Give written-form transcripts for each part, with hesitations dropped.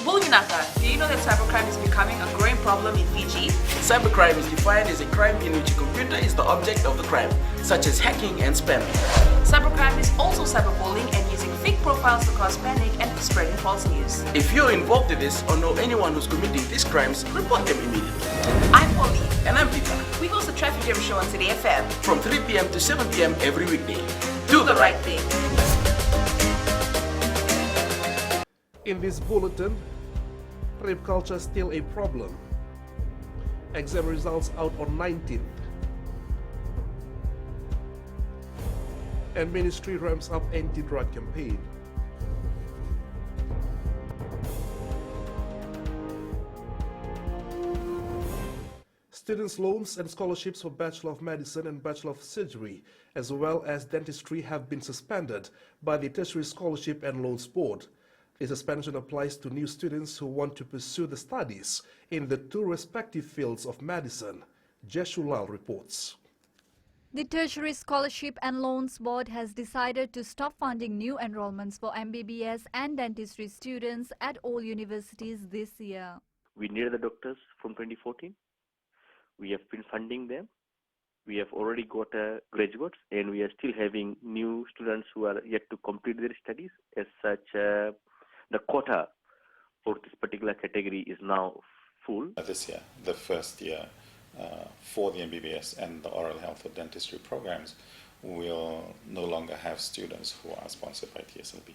Bulginaka, do you know that cybercrime is becoming a growing problem in Fiji? Cybercrime is defined as a crime in which a computer is the object of the crime, such as hacking and spamming. Cybercrime is also cyberbullying and using fake profiles to cause panic and spreading false news. If you're involved in this or know anyone who's committing these crimes, report them immediately. I'm Polly. And I'm Peter. We host the Traffic Jam Show on City FM. From 3 p.m. to 7 p.m. every weekday. Do the right thing. In this bulletin, rape culture is still a problem. Exam results out on 19th. And Ministry ramps up anti-drug campaign. Students' loans and scholarships for Bachelor of Medicine and Bachelor of Surgery, as well as dentistry, have been suspended by the Tertiary Scholarship and Loans Board. The suspension applies to new students who want to pursue the studies in the two respective fields of medicine. Jeshu Lal reports. The Tertiary Scholarship and Loans Board has decided to stop funding new enrollments for MBBS and dentistry students at all universities this year. We needed the doctors from 2014. We have been funding them. We have already got graduates, and we are still having new students who are yet to complete their studies. As such, the quota for this particular category is now full. This year, the first year for the MBBS and the oral health or dentistry programs will no longer have students who are sponsored by TSLB.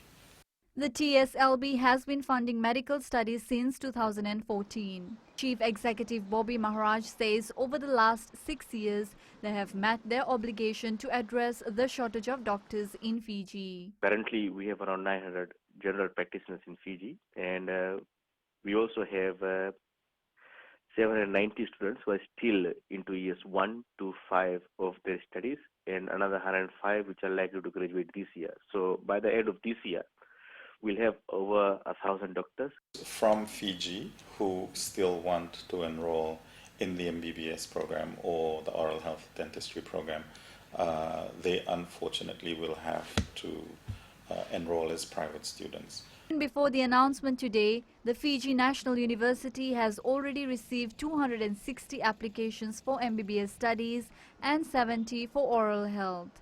The TSLB has been funding medical studies since 2014. Chief Executive Bobby Maharaj says over the last 6 years, they have met their obligation to address the shortage of doctors in Fiji. Currently, we have around 900 general practitioners in Fiji, and we also have 790 students who are still into years 1 to 5 of their studies, and another 105 which are likely to graduate this year. So by the end of this year, we'll have over 1,000 doctors. From Fiji who still want to enroll in the MBBS program or the oral health dentistry program, they unfortunately will have to enroll as private students. Before the announcement today, the Fiji National University has already received 260 applications for MBBS studies and 70 for oral health.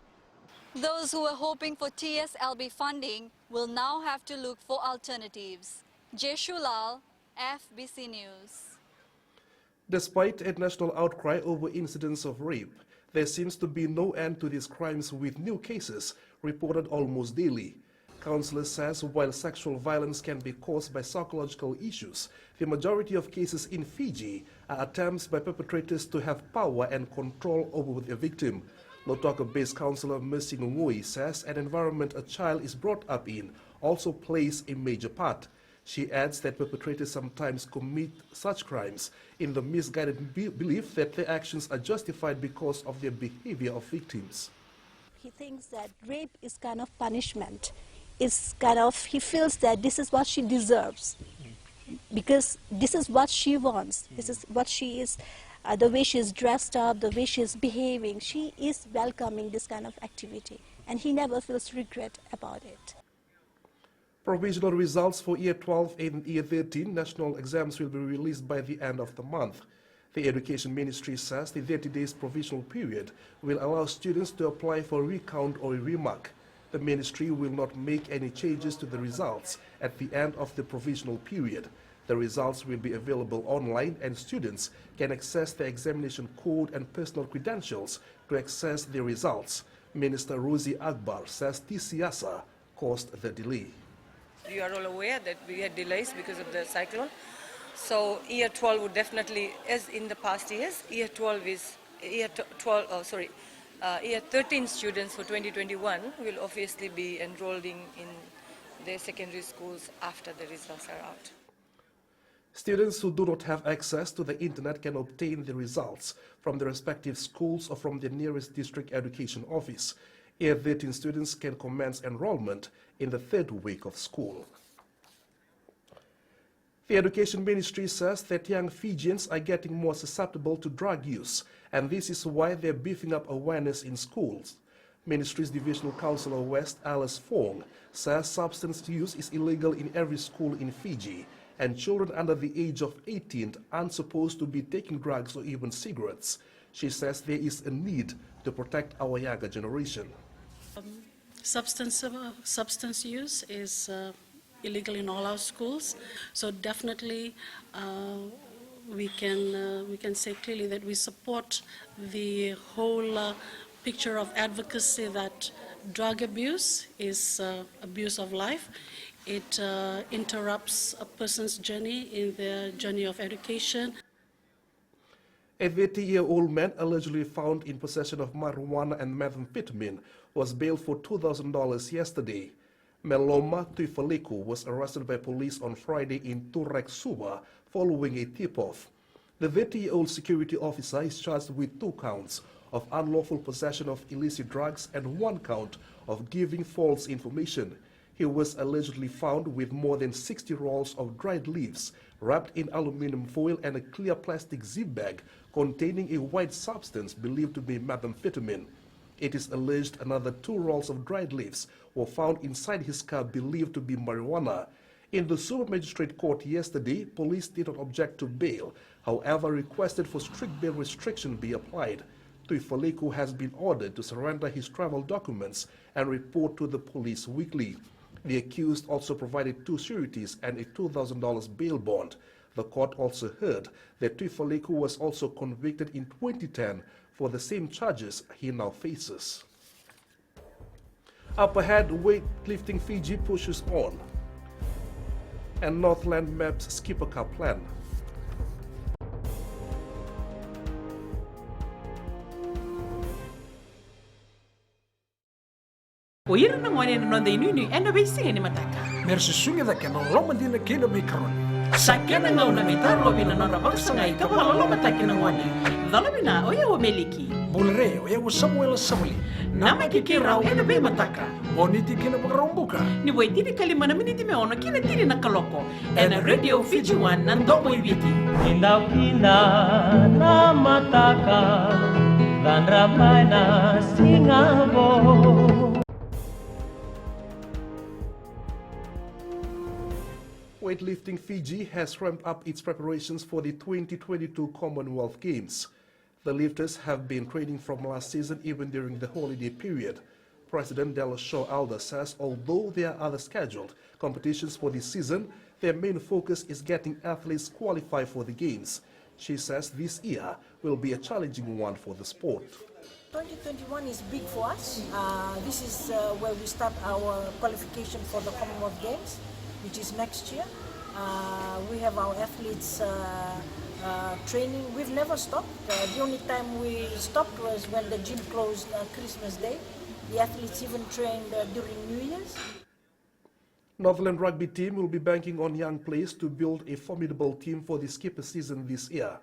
Those who are hoping for TSLB funding will now have to look for alternatives. Jeshu Lal, FBC News. Despite a national outcry over incidents of rape, there seems to be no end to these crimes, with new cases reported almost daily. Councillor says while sexual violence can be caused by psychological issues, the majority of cases in Fiji are attempts by perpetrators to have power and control over the victim. Lautoka-based councillor Mercy Ngui says an environment a child is brought up in also plays a major part. She adds that perpetrators sometimes commit such crimes in the misguided belief that their actions are justified because of their behavior of victims. He thinks that rape is kind of punishment. He feels that this is what she deserves because this is what she wants. This is what she is, the way she is dressed up, the way she is behaving. She is welcoming this kind of activity, and he never feels regret about it. Provisional results for Year 12 and Year 13 national exams will be released by the end of the month. The Education Ministry says the 30 days provisional period will allow students to apply for a recount or a remark. The Ministry will not make any changes to the results at the end of the provisional period. The results will be available online, and students can access the examination code and personal credentials to access the results. Minister Rosie Akbar says TCASA caused the delay. You are all aware that we had delays because of the cyclone. So Year 12 would definitely, as in the past years, Year 13 students for 2021 will obviously be enrolling in their secondary schools after the results are out. Students who do not have access to the internet can obtain the results from the respective schools or from the nearest district education office. Year 13 students can commence enrollment in the third week of school. The Education Ministry says that young Fijians are getting more susceptible to drug use, and this is why they're beefing up awareness in schools. Ministry's Divisional Councillor West, Alice Fong, says substance use is illegal in every school in Fiji, and children under the age of 18 aren't supposed to be taking drugs or even cigarettes. She says there is a need to protect our younger generation. Substance use is illegal in all our schools, so definitely we can say clearly that we support the whole picture of advocacy that drug abuse is abuse of life. It interrupts a person's journey in their journey of education. A 30-year-old man allegedly found in possession of marijuana and methamphetamine was bailed for $2,000 yesterday. Meloma Tuifaleku was arrested by police on Friday in Turek Suba following a tip-off. The 30-year-old security officer is charged with 2 counts of unlawful possession of illicit drugs and 1 count of giving false information. He was allegedly found with more than 60 rolls of dried leaves wrapped in aluminum foil and a clear plastic zip bag containing a white substance believed to be methamphetamine. It is alleged another 2 rolls of dried leaves were found inside his car believed to be marijuana. In the Suba Magistrate Court yesterday, police did not object to bail, however requested for strict bail restriction be applied. Tuifaleku has been ordered to surrender his travel documents and report to the police weekly. The accused also provided 2 sureties and a $2,000 bail bond. The court also heard that Tuifaleku was also convicted in 2010 for the same charges he now faces. Up ahead, weightlifting Fiji pushes on, and Northland maps Skipper Cup plan. Oira na ngone no de nini enda be singe ni mataka. Mersusunga da kena loma dina kena be karon. Sakena ngau na mitar lobina no rabak sangai ka wala loma takina ngone. Dalabina oya o meliki. Bulre oya o Samuel Samuli. Nama kiki rau enda be mataka. Moniti kena bakarombuka. Ni wai tiri kalima na miniti me ono kina tiri na kaloko. Ena Radio Fiji One nan domo ibiti. Indaw kina na mataka dan ramai na singabo. Weightlifting Fiji has ramped up its preparations for the 2022 Commonwealth Games. The lifters have been training from last season even during the holiday period. President Della Shaw Alda says although there are other scheduled competitions for this season, their main focus is getting athletes qualified for the Games. She says this year will be a challenging one for the sport. 2021 is big for us. This is where we start our qualification for the Commonwealth Games, which is next year. We have our athletes training. We've never stopped. The only time we stopped was when the gym closed Christmas Day. The athletes even trained during New Year's. Northland rugby team will be banking on young players to build a formidable team for the skipper season this year.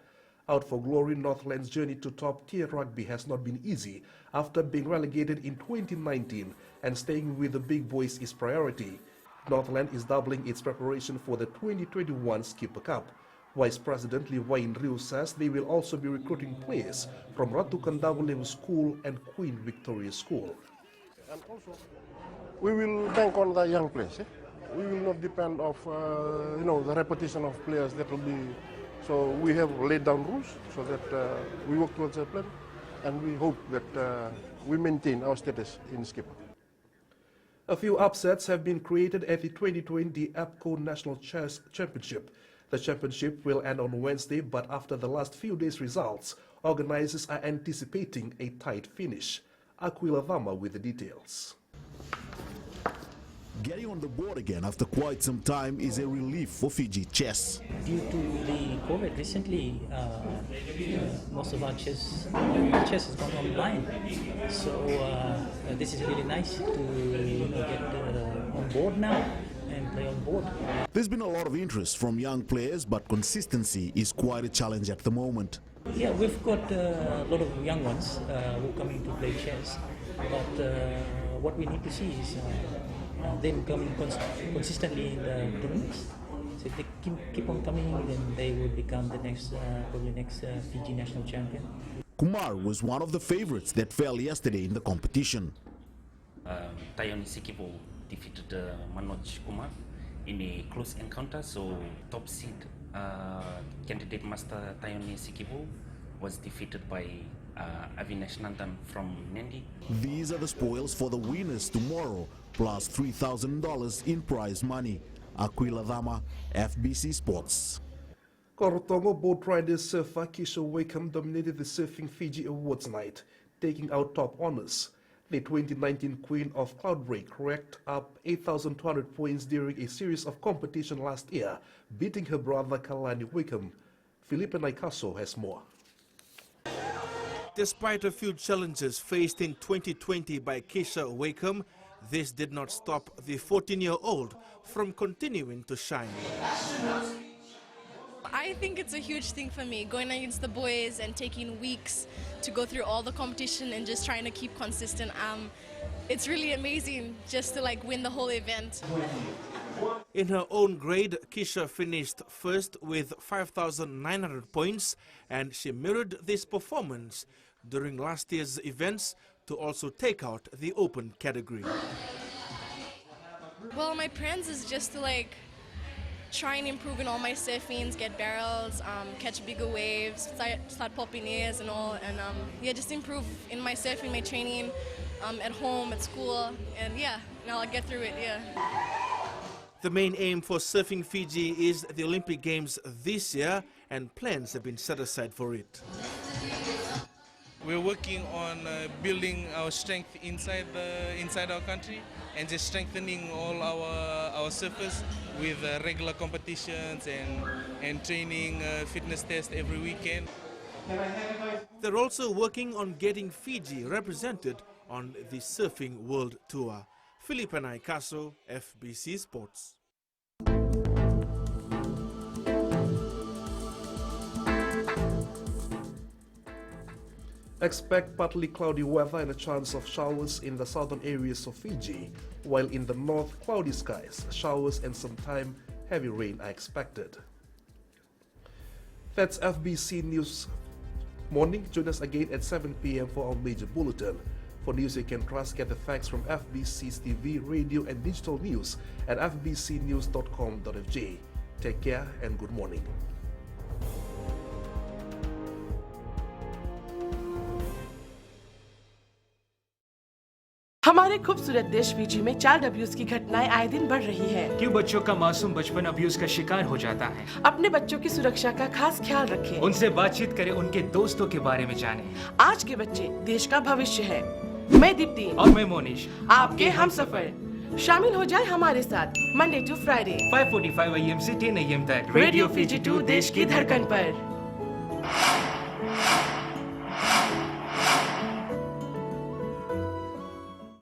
Out for glory, Northland's journey to top-tier rugby has not been easy after being relegated in 2019, and staying with the big boys is priority. Northland is doubling its preparation for the 2021 Skipper Cup. Vice President Liwain Ryu says they will also be recruiting players from Ratu Kandavulevu School and Queen Victoria School. And also, we will bank on the young players. We will not depend on the repetition of players that will be. So we have laid down rules so that we work towards a plan, and we hope that we maintain our status in Skipper. A few upsets have been created at the 2020 APCO National Chess Championship. The championship will end on Wednesday, but after the last few days' results, organizers are anticipating a tight finish. Aquila Vama with the details. Getting on the board again after quite some time is a relief for Fiji chess. Due to the COVID recently, most of our chess has gone online. So this is really nice to get on board now and play on board. There's been a lot of interest from young players, but consistency is quite a challenge at the moment. Yeah, we've got a lot of young ones who are coming to play chess, but what we need to see is them coming consistently in the tournaments. So if they keep on coming, then they will become the next, probably next Fiji national champion. Kumar was one of the favorites that fell yesterday in the competition. Tayon Sikipo defeated Manoj Kumar, in a close encounter. So top seed candidate Master Tayone Sikibo was defeated by Avinash Nandan from Nandi. These are the spoils for the winners tomorrow, plus $3,000 in prize money. Aquila Dama, FBC Sports. Korotongo boat rider surfer Keisha Wakeham dominated the Surfing Fiji Awards night, taking out top honors. The 2019 Queen of Cloudbreak racked up 8,200 points during a series of competition last year, beating her brother Kalani Wakeham. Felipe Naikaso has more. Despite a few challenges faced in 2020 by Keisha Wakeham, this did not stop the 14-year-old from continuing to shine. I think it's a huge thing for me, going against the boys and taking weeks to go through all the competition and just trying to keep consistent. It's really amazing just to win the whole event. In her own grade, Keisha finished first with 5,900 points, and she mirrored this performance during last year's events to also take out the open category. Well, my plans is just to try and improve in all my surfings, get barrels, catch bigger waves, start popping ears and all, and yeah, just improve in my surfing, my training, at home, at school, and yeah, now I'll get through it, yeah. The main aim for Surfing Fiji is the Olympic Games this year, and plans have been set aside for it. We're working on building our strength inside our country and just strengthening all our surfers with regular competitions and training fitness tests every weekend. They're also working on getting Fiji represented on the Surfing World Tour. Felipe Naikaso, FBC Sports. Expect partly cloudy weather and a chance of showers in the southern areas of Fiji, while in the north, cloudy skies, showers and sometime heavy rain are expected. That's FBC News Morning. Join us again at 7 p.m. for our major bulletin. For news you can trust, get the facts from FBC's TV, radio and digital news at fbcnews.com.fj. Take care and good morning. हमारे खूबसूरत देश Fiji में child abuse की घटनाएं आए दिन बढ़ रही हैं। क्यों बच्चों का मासूम बचपन अब्यूज का शिकार हो जाता है? अपने बच्चों की सुरक्षा का खास ख्याल रखें। उनसे बातचीत करें, उनके दोस्तों के बारे में जानें। आज के बच्चे देश का भविष्य है। मैं दीप्ति और मैं मोनिश, आपके हमसफर। शामिल हो जाए हमारे साथ मंडे टू फ्राइडे 5:45 AM से 10 AM तक रेडियो फिजी 2 देश की धड़कन पर।